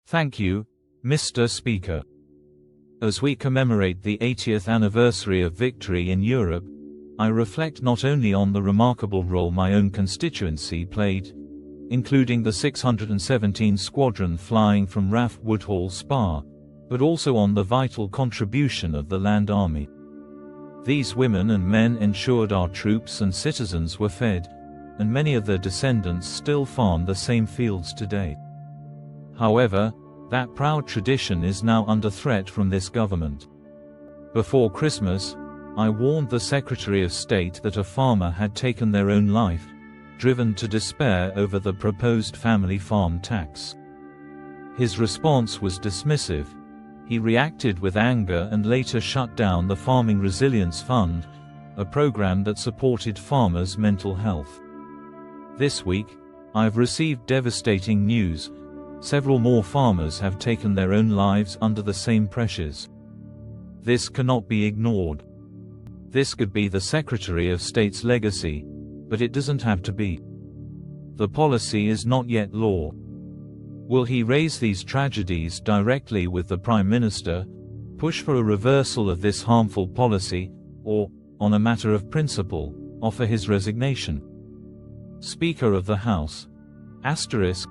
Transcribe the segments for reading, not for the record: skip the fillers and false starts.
Thank you, Mr. Speaker. As we commemorate the 80th anniversary of victory in Europe, I reflect not only on the remarkable role my own constituency played, including the 617 Squadron flying from RAF Woodhall Spa, but also on the vital contribution of the Land Army. These women and men ensured our troops and citizens were fed, and many of their descendants still farm the same fields today. However, that proud tradition is now under threat from this government. Before Christmas, I warned the Secretary of State that a farmer had taken their own life, driven to despair over the proposed family farm tax. His response was dismissive. He reacted with anger and later shut down the Farming Resilience Fund, a program that supported farmers' mental health. This week, I've received devastating news. Several more farmers have taken their own lives under the same pressures. This cannot be ignored. This could be the Secretary of State's legacy, but it doesn't have to be. The policy is not yet law. Will he raise these tragedies directly with the Prime Minister, push for a reversal of this harmful policy, or, on a matter of principle, offer his resignation? Speaker of the House.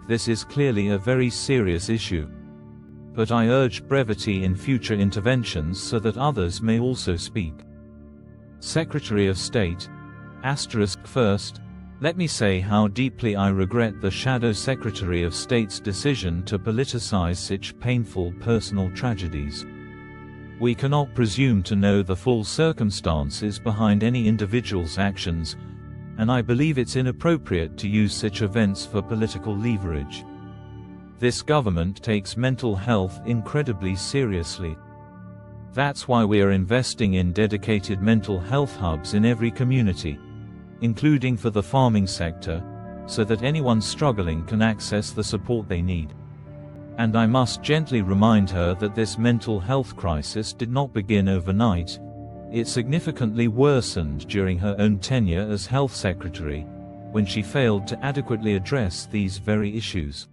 This is clearly a very serious issue. But I urge brevity in future interventions so that others may also speak. Secretary of State. First, let me say how deeply I regret the Shadow Secretary of State's decision to politicize such painful personal tragedies. We cannot presume to know the full circumstances behind any individual's actions, and I believe it's inappropriate to use such events for political leverage. This government takes mental health incredibly seriously. That's why we are investing in dedicated mental health hubs in every community, including for the farming sector, so that anyone struggling can access the support they need. And I must gently remind her that this mental health crisis did not begin overnight. It significantly worsened during her own tenure as Health Secretary, when she failed to adequately address these very issues.